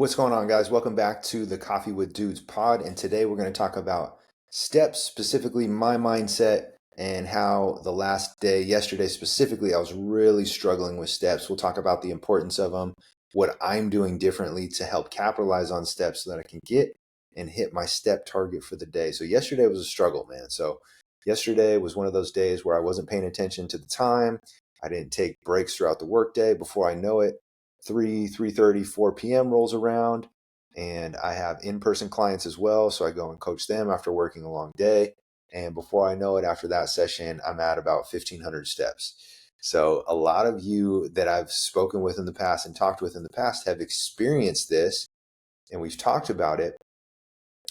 What's going on, guys? Welcome back to the Coffee with Dudes pod. And today we're going to talk about steps, specifically my mindset, and how the last day, yesterday specifically, I was really struggling with steps. We'll talk about the importance of them, what I'm doing differently to help capitalize on steps so that I can get and hit my step target for the day. So, yesterday was a struggle, man. So, yesterday was one of those days where I wasn't paying attention to the time. I didn't take breaks throughout the workday. Before I know it, 3:30, 4 p.m. rolls around, and I have in-person clients as well. So I go and coach them after working a long day. And before I know it, after that session, I'm at about 1,500 steps. So a lot of you that I've spoken with in the past and talked with in the past have experienced this, and we've talked about it.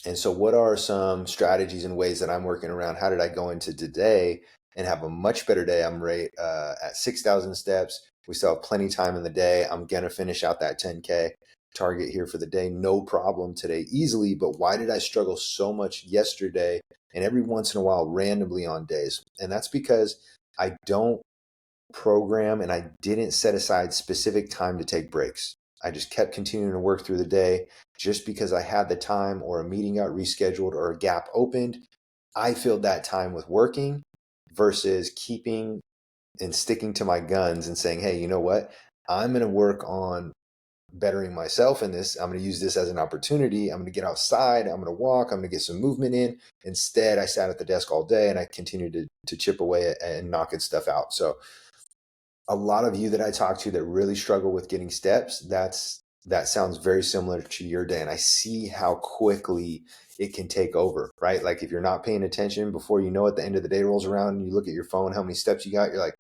And so what are some strategies and ways that I'm working around? How did I go into today and have a much better day? I'm right at 6,000 steps. We still have plenty of time in the day. I'm going to finish out that 10K target here for the day. No problem today, easily. But why did I struggle so much yesterday and every once in a while randomly on days? And that's because I don't program and I didn't set aside specific time to take breaks. I just kept continuing to work through the day just because I had the time, or a meeting got rescheduled or a gap opened. I filled that time with working versus keeping and sticking to my guns and saying, hey, you know what? I'm going to work on bettering myself in this. I'm going to use this as an opportunity. I'm going to get outside. I'm going to walk. I'm going to get some movement in. Instead, I sat at the desk all day and I continued to chip away and knocking stuff out. So a lot of you that I talk to that really struggle with getting steps, that sounds very similar to your day. And I see how quickly it can take over, right? Like if you're not paying attention, before you know it, the end of the day rolls around and you look at your phone, how many steps you got, you're like,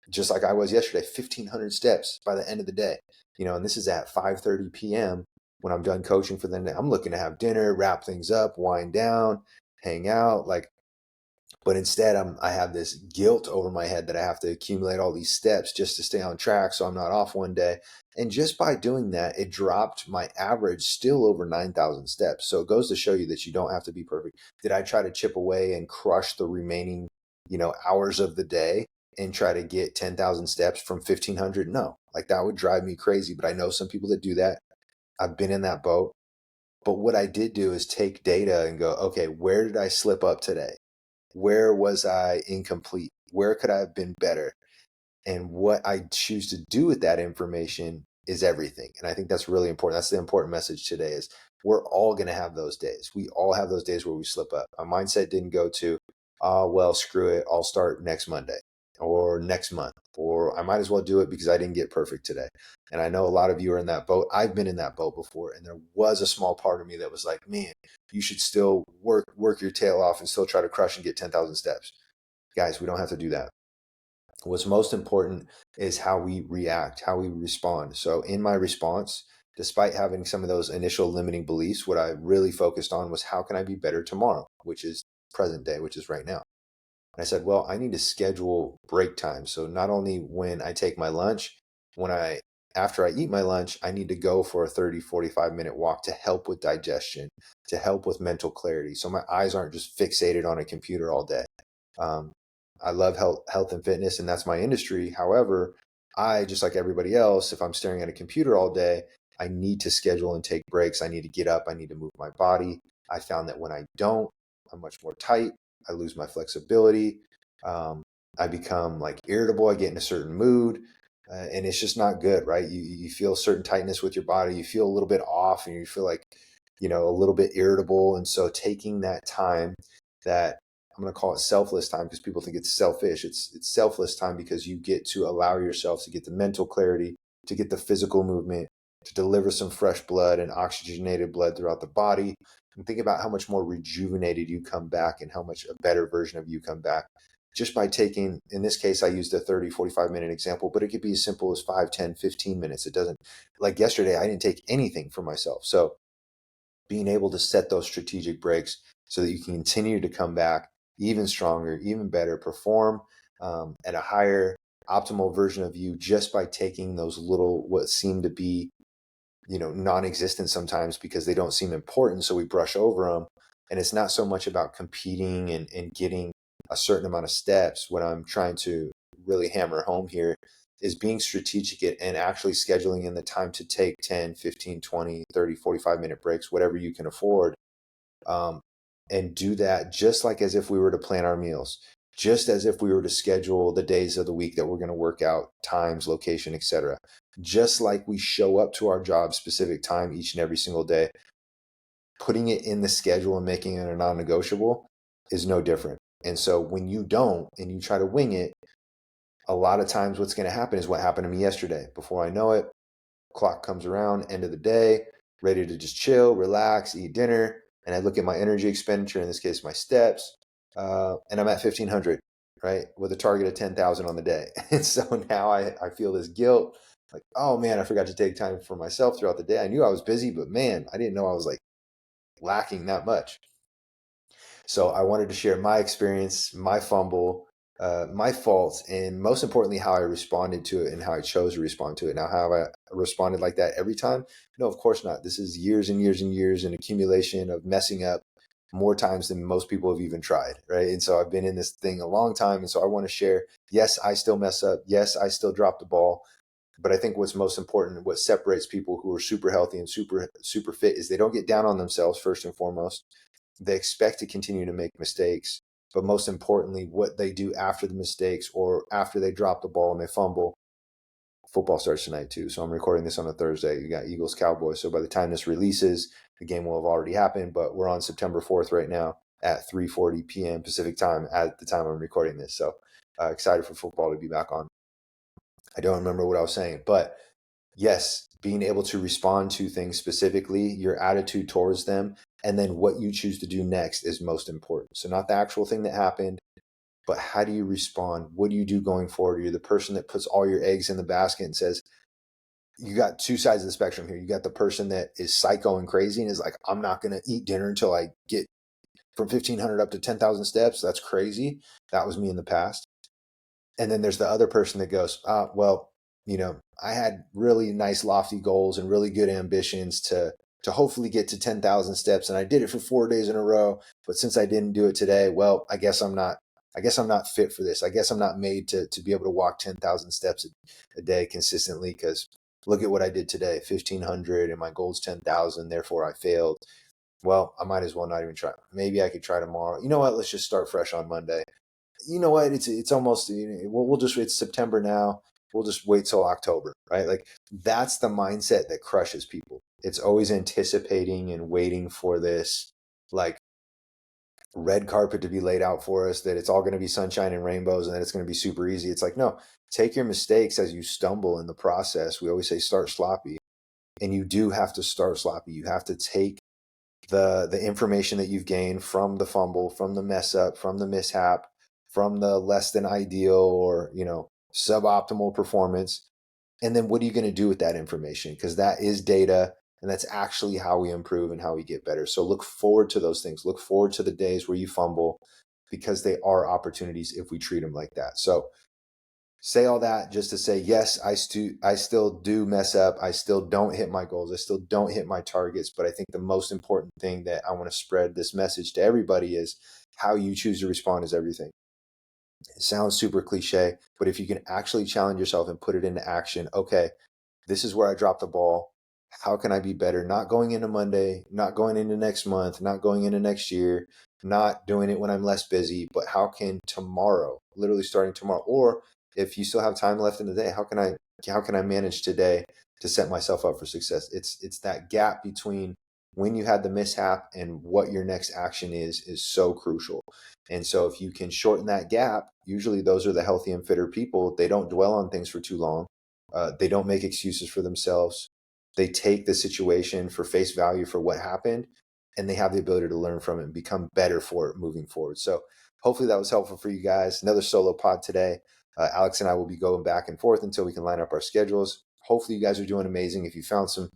just like I was yesterday, 1,500 steps by the end of the day. And this is at 5:30 p.m. when I'm done coaching for the day. I'm looking to have dinner, wrap things up, wind down, hang out. But instead, I have this guilt over my head that I have to accumulate all these steps just to stay on track so I'm not off one day. And just by doing that, it dropped my average still over 9,000 steps. So it goes to show you that you don't have to be perfect. Did I try to chip away and crush the remaining, hours of the day and try to get 10,000 steps from 1,500? No, like that would drive me crazy. But I know some people that do that. I've been in that boat. But what I did do is take data and go, okay, where did I slip up today? Where was I incomplete? Where could I have been better? And what I choose to do with that information is everything. And I think that's really important. That's the important message today is we're all going to have those days. We all have those days where we slip up. My mindset didn't go to, well, screw it. I'll start next Monday or next month, or I might as well do it because I didn't get perfect today. And I know a lot of you are in that boat. I've been in that boat before. And there was a small part of me that was like, man, you should still work your tail off and still try to crush and get 10,000 steps. Guys, we don't have to do that. What's most important is how we react, how we respond. So in my response, despite having some of those initial limiting beliefs, what I really focused on was how can I be better tomorrow, which is present day, which is right now. And I said, well, I need to schedule break time. So not only when I take my lunch, after I eat my lunch, I need to go for a 30, 45-minute walk to help with digestion, to help with mental clarity. So my eyes aren't just fixated on a computer all day. Um, I love health and fitness, and that's my industry. However, I, just like everybody else, if I'm staring at a computer all day, I need to schedule and take breaks. I need to get up. I need to move my body. I found that when I don't, I'm much more tight. I lose my flexibility. I become like irritable. I get in a certain mood, and it's just not good, right? You feel certain tightness with your body. You feel a little bit off, and you feel like, a little bit irritable. And so taking that time, that I'm going to call it selfless time because people think it's selfish. It's selfless time because you get to allow yourself to get the mental clarity, to get the physical movement, to deliver some fresh blood and oxygenated blood throughout the body. And think about how much more rejuvenated you come back and how much a better version of you come back just by taking, in this case, I used a 30, 45-minute example, but it could be as simple as 5, 10, 15 minutes. It doesn't, like yesterday, I didn't take anything for myself. So being able to set those strategic breaks so that you can continue to come back even stronger, even better, perform at a higher optimal version of you just by taking those little, what seem to be, non-existent sometimes because they don't seem important. So we brush over them. And it's not so much about competing and getting a certain amount of steps. What I'm trying to really hammer home here is being strategic and actually scheduling in the time to take 10, 15, 20, 30, 45-minute breaks, whatever you can afford. Um, and do that just like as if we were to plan our meals, just as if we were to schedule the days of the week that we're going to work out, times, location, etc. Just like we show up to our job specific time each and every single day, putting it in the schedule and making it a non-negotiable is no different. And so when you don't and you try to wing it, a lot of times what's going to happen is what happened to me yesterday. Before I know it, clock comes around, end of the day, ready to just chill, relax, eat dinner. And I look at my energy expenditure, in this case, my steps, and I'm at 1,500, right? With a target of 10,000 on the day. And so now I feel this guilt, like, oh man, I forgot to take time for myself throughout the day. I knew I was busy, but man, I didn't know I was like lacking that much. So I wanted to share my experience, my fumble, my faults, and most importantly, how I responded to it and how I chose to respond to it. Now, how I responded like that every time? No, of course not. This is years and years and years and accumulation of messing up more times than most people have even tried, right? And so I've been in this thing a long time. And so I want to share, yes, I still mess up. Yes, I still drop the ball. But I think what's most important, what separates people who are super healthy and super fit, is they don't get down on themselves first and foremost. They expect to continue to make mistakes, but most importantly, what they do after the mistakes or after they drop the ball and they fumble. Football starts tonight too, so I'm recording this on a Thursday. You got Eagles Cowboys, so by the time this releases, the game will have already happened. But we're on September 4th right now at 3:40 p.m. Pacific time at the time I'm recording this. So excited for football to be back on. I don't remember what I was saying, but yes, being able to respond to things specifically, your attitude towards them, and then what you choose to do next is most important. So not the actual thing that happened, but how do you respond? What do you do going forward? You're the person that puts all your eggs in the basket and says, you got two sides of the spectrum here. You got the person that is psycho and crazy and is like, I'm not going to eat dinner until I get from 1,500 up to 10,000 steps. That's crazy. That was me in the past. And then there's the other person that goes, well, I had really nice lofty goals and really good ambitions to hopefully get to 10,000 steps, and I did it for 4 days in a row. But since I didn't do it today, well, I guess I'm not fit for this. I guess I'm not made to be able to walk 10,000 steps a day consistently, because look at what I did today, 1,500, and my goal's 10,000. Therefore, I failed. Well, I might as well not even try. Maybe I could try tomorrow. You know what? Let's just start fresh on Monday. You know what? It's almost, we'll just, it's September now. We'll just wait till October, right? Like, that's the mindset that crushes people. It's always anticipating and waiting for this like red carpet to be laid out for us, that it's all going to be sunshine and rainbows and that it's going to be super easy. It's like, no, take your mistakes as you stumble in the process. We always say start sloppy, and you do have to start sloppy. You have to take the information that you've gained from the fumble, from the mess up, from the mishap, from the less than ideal or suboptimal performance, and then what are you going to do with that information? Because that is data, and that's actually how we improve and how we get better. So look forward to those things. Look forward to the days where you fumble, because they are opportunities if we treat them like that. So say all that just to say, yes, I still do mess up. I still don't hit my goals. I still don't hit my targets. But I think the most important thing that I want to spread this message to everybody is how you choose to respond is everything. It sounds super cliche, but if you can actually challenge yourself and put it into action, okay, this is where I dropped the ball. How can I be better? Not going into Monday, not going into next month, not going into next year, not doing it when I'm less busy, but how can tomorrow, literally starting tomorrow, or if you still have time left in the day, how can I manage today to set myself up for success? It's that gap between when you had the mishap and what your next action is so crucial. And so if you can shorten that gap, usually those are the healthy and fitter people. They don't dwell on things for too long. They don't make excuses for themselves. They take the situation for face value for what happened, and they have the ability to learn from it and become better for it moving forward. So hopefully that was helpful for you guys. Another solo pod today. Alex and I will be going back and forth until we can line up our schedules. Hopefully you guys are doing amazing. If you found some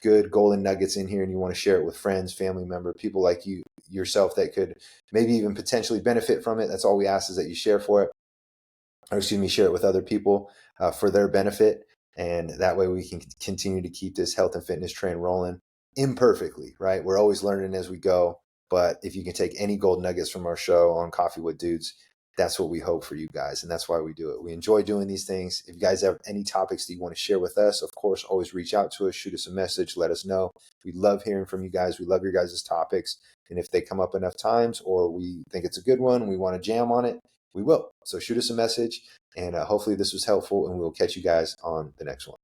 good golden nuggets in here and you want to share it with friends, family member, people like you yourself that could maybe even potentially benefit from it, that's all we ask, is that you share it with other people for their benefit. And that way we can continue to keep this health and fitness train rolling imperfectly, right? We're always learning as we go. But if you can take any gold nuggets from our show on Coffee with Dudes, that's what we hope for you guys, and that's why we do it. We enjoy doing these things. If you guys have any topics that you want to share with us, of course, always reach out to us, shoot us a message, let us know. We love hearing from you guys. We love your guys' topics, and if they come up enough times or we think it's a good one, we want to jam on it, we will. So shoot us a message, and hopefully this was helpful, and we'll catch you guys on the next one.